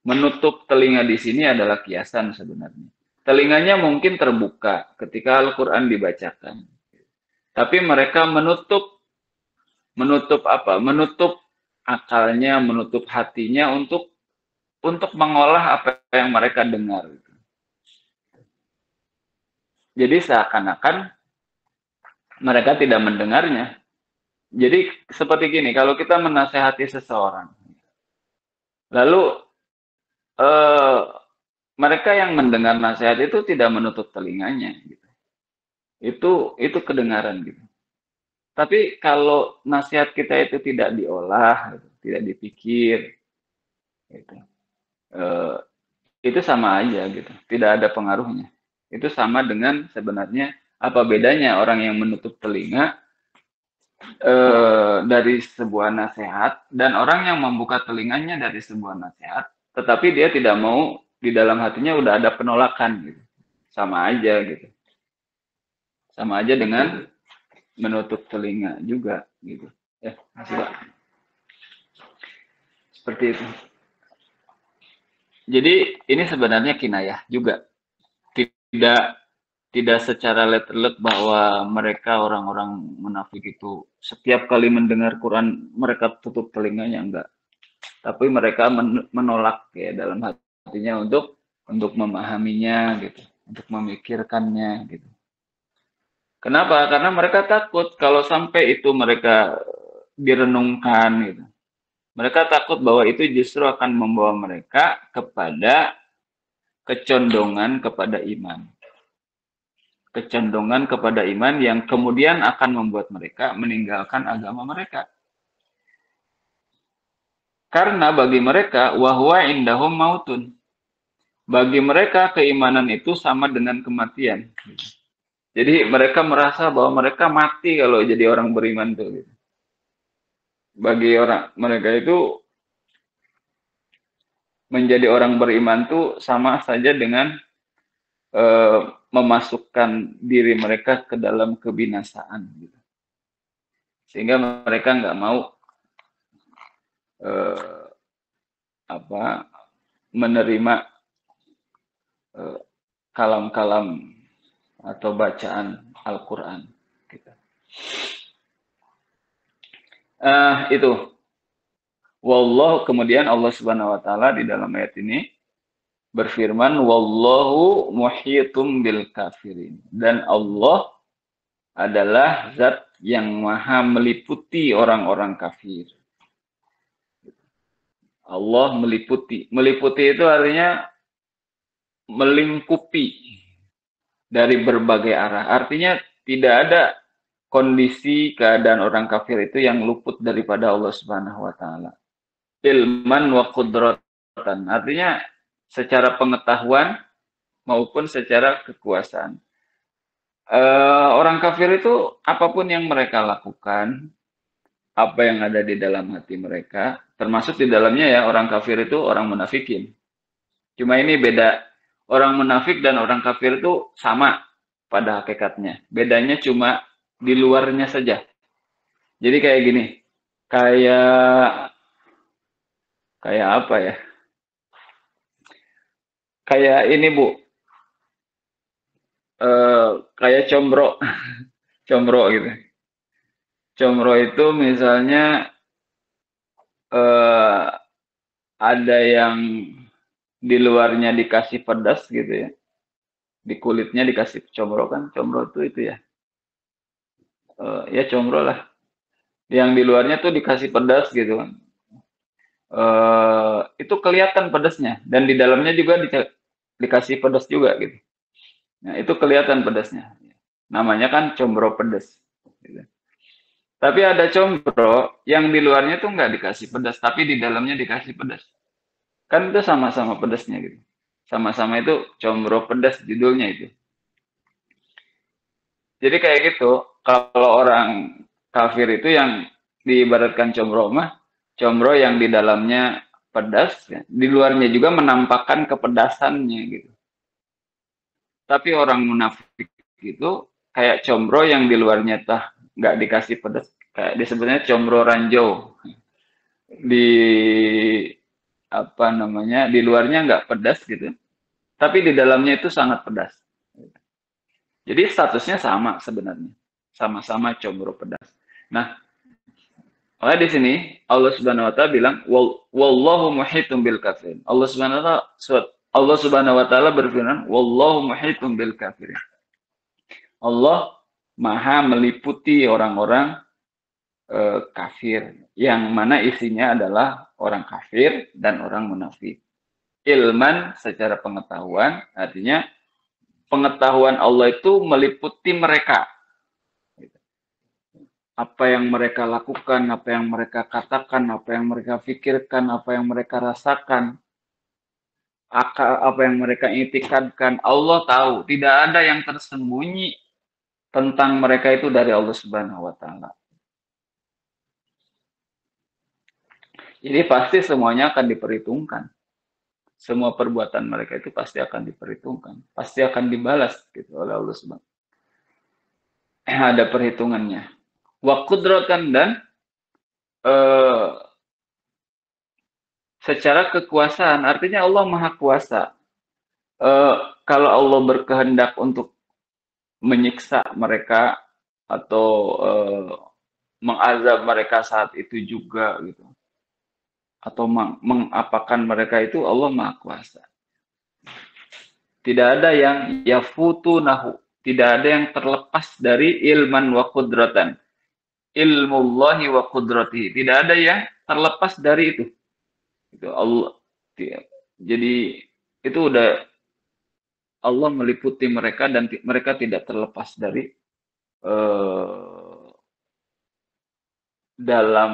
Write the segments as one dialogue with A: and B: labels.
A: Menutup telinga di sini adalah kiasan sebenarnya. Telinganya mungkin terbuka ketika Al-Quran dibacakan. Tapi mereka menutup apa? Menutup akalnya, menutup hatinya untuk mengolah apa yang mereka dengar. Jadi seakan-akan mereka tidak mendengarnya. Jadi seperti gini, kalau kita menasehati seseorang, lalu eh, mereka yang mendengar nasihat itu tidak menutup telinganya, gitu. Itu kedengaran gitu. Tapi kalau nasihat kita itu tidak diolah, gitu, tidak dipikir, gitu, eh, itu sama aja gitu, tidak ada pengaruhnya. Itu sama dengan sebenarnya apa bedanya orang yang menutup telinga dari sebuah nasihat dan orang yang membuka telinganya dari sebuah nasihat, tetapi dia tidak mau di dalam hatinya udah ada penolakan gitu. Sama aja gitu. Sama aja dengan menutup telinga juga gitu. Ya, masih Pak. Seperti itu. Jadi ini sebenarnya kinayah juga. Tidak tidak secara letterlek bahwa mereka orang-orang munafik itu setiap kali mendengar Quran mereka tutup telinganya, enggak. Tapi mereka menolak ya dalam hatinya untuk memahaminya gitu, untuk memikirkannya gitu. Kenapa? Karena mereka takut kalau sampai itu mereka direnungkan gitu. Mereka takut bahwa itu justru akan membawa mereka kepada kecondongan kepada iman. Kecondongan kepada iman yang kemudian akan membuat mereka meninggalkan agama mereka. Karena bagi mereka wahwa indahum mautun. Bagi mereka keimanan itu sama dengan kematian. Jadi mereka merasa bahwa mereka mati kalau jadi orang beriman tuh. Bagi orang mereka itu menjadi orang beriman tuh sama saja dengan memasukkan diri mereka ke dalam kebinasaan. Gitu. Sehingga mereka nggak mau eh, apa menerima kalam-kalam atau bacaan Al-Quran. Gitu. Itu. Wallahu kemudian Allah Subhanahu wa taala di dalam ayat ini berfirman wallahu muhyitum bil kafirin dan Allah adalah zat yang maha meliputi orang-orang kafir. Allah meliputi. Meliputi itu artinya melingkupi dari berbagai arah. Artinya tidak ada kondisi keadaan orang kafir itu yang luput daripada Allah Subhanahu wa taala. Ilman wa qudratan. Artinya secara pengetahuan maupun secara kekuasaan. Orang kafir itu apapun yang mereka lakukan, apa yang ada di dalam hati mereka, termasuk di dalamnya ya orang kafir itu orang munafikin. Cuma ini beda. Orang munafik dan orang kafir itu sama pada hakikatnya. Bedanya cuma di luarnya saja. Jadi kayak gini, kayak kayak apa ya? Kayak ini Bu, kayak combro, combro gitu. Combro itu misalnya eh, ada yang di luarnya dikasih pedas gitu ya, di kulitnya dikasih combro kan, combro itu ya, ya combro lah. Yang di luarnya tuh dikasih pedas gitu kan, itu kelihatan pedasnya dan di dalamnya juga dikasih pedas juga gitu. Nah itu kelihatan pedasnya. Namanya kan combro pedas. Gitu. Tapi ada combro yang di luarnya tuh nggak dikasih pedas, tapi di dalamnya dikasih pedas. Kan itu sama-sama pedasnya gitu. Sama-sama itu combro pedas judulnya itu. Jadi kayak gitu, kalau orang kafir itu yang diibaratkan combro mah, combro yang di dalamnya pedas, ya. Di luarnya juga menampakkan kepedasannya gitu. Tapi orang munafik itu kayak combro yang di luarnya tah nggak dikasih pedas, kayak disebutnya combro ranjau. Di apa namanya, di luarnya nggak pedas gitu, tapi di dalamnya itu sangat pedas. Jadi statusnya sama sebenarnya, sama-sama combro pedas. Nah, oleh di sini Allah Subhanahu Wa Taala bilang, wallahu muhitum bil kafirin. Allah Subhanahu Wa Taala berfirman, wallahu muhitum bil kafirin. Allah maha meliputi orang-orang kafir, yang mana isinya adalah orang kafir dan orang munafik. Ilman secara pengetahuan, artinya pengetahuan Allah itu meliputi mereka. Apa yang mereka lakukan, apa yang mereka katakan, apa yang mereka pikirkan, apa yang mereka rasakan, apa yang mereka itikadkan, Allah tahu. Tidak ada yang tersembunyi tentang mereka itu dari Allah Subhanahu wa Ta'ala. Jadi pasti semuanya akan diperhitungkan. Semua perbuatan mereka itu pasti akan diperhitungkan, pasti akan dibalas gitu oleh Allah Subhanahu. Ada perhitungannya. Wa qudratan, dan secara kekuasaan, artinya Allah Maha Kuasa. Kalau Allah berkehendak untuk menyiksa mereka atau mengazab mereka saat itu juga gitu, atau mengapakan mereka, itu Allah Maha Kuasa. Tidak ada yang yafutunahu, tidak ada yang terlepas dari ilman wa qudratan. Ilmullahi wa qudratihi, tidak ada yang terlepas dari itu. Itu Allah. Jadi itu udah Allah meliputi mereka dan mereka tidak terlepas dari dalam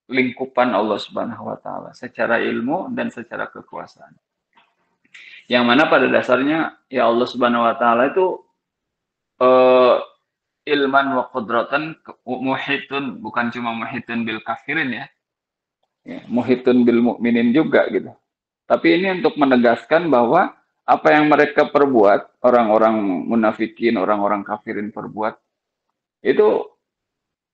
A: lingkupan Allah Subhanahu wa Ta'ala secara ilmu dan secara kekuasaan. Yang mana pada dasarnya ya Allah Subhanahu wa Ta'ala itu ilman wa qudratan muhitun, bukan cuma muhitun bil kafirin ya, muhitun bil mukminin juga gitu. Tapi ini untuk menegaskan bahwa apa yang mereka perbuat, orang-orang munafikin, orang-orang kafirin perbuat, itu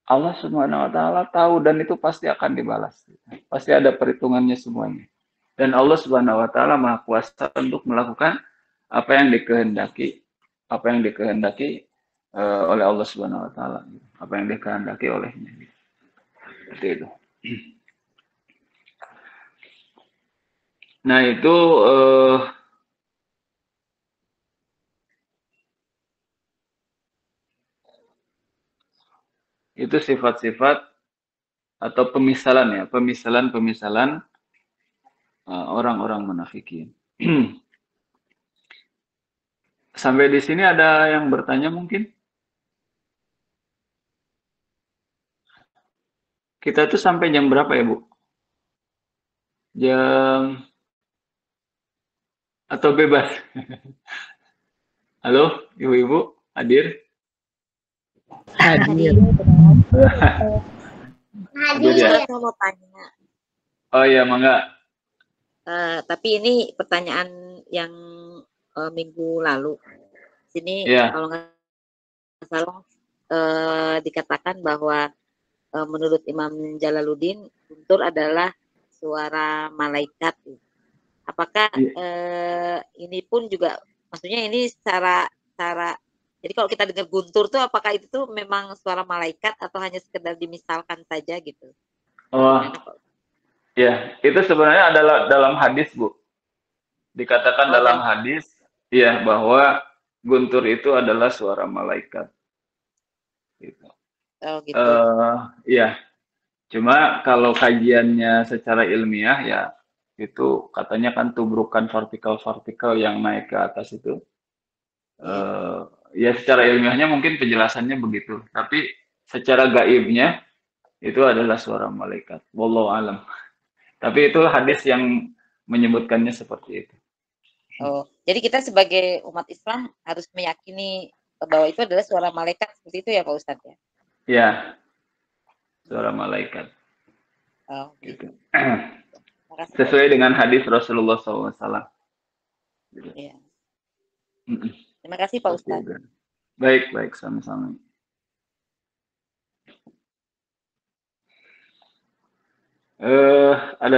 A: Allah Subhanahu wa Ta'ala tahu, dan itu pasti akan dibalas. Pasti ada perhitungannya semuanya. Dan Allah Subhanahu wa Ta'ala Maha Kuasa untuk melakukan apa yang dikehendaki, oleh Allah Subhanahu wa Ta'ala, apa yang dikehendaki olehnya. Seperti itu. Nah, itu sifat-sifat atau pemisalan orang-orang munafikin. Sampai di sini ada yang bertanya mungkin? Kita tuh sampai jam berapa ya, Bu? Jam atau bebas? Halo, Ibu-ibu hadir?
B: Hadir.
A: Hadir ya?
B: Saya mau tanya.
A: Oh iya, mangga.
B: Tapi ini pertanyaan yang minggu lalu. Sini kalau nggak salah dikatakan bahwa menurut Imam Jalaluddin, guntur adalah suara malaikat. Apakah ini pun juga, maksudnya ini secara jadi kalau kita dengar guntur tuh, apakah itu tuh memang suara malaikat atau hanya sekedar dimisalkan saja gitu?
A: Oh, ya, itu sebenarnya adalah dalam hadis, Bu. Dikatakan dalam hadis, ya, bahwa guntur itu adalah suara malaikat. Gitu.
B: Oh, gitu.
A: Ya, cuma kalau kajiannya secara ilmiah ya, itu katanya kan tubrukan partikel-partikel yang naik ke atas itu. Ya secara ilmiahnya mungkin penjelasannya begitu, tapi secara gaibnya itu adalah suara malaikat. Wallahu alam. Tapi itu hadis yang menyebutkannya seperti itu.
B: Oh, jadi kita sebagai umat Islam harus meyakini bahwa itu adalah suara malaikat, seperti itu ya Pak Ustadz ya?
A: Ya, suara malaikat.
B: Oh, gitu.
A: Sesuai dengan hadis Rasulullah SAW. Gitu.
B: Ya. Terima kasih Pak Ustadz.
A: Baik, sama-sama. Ada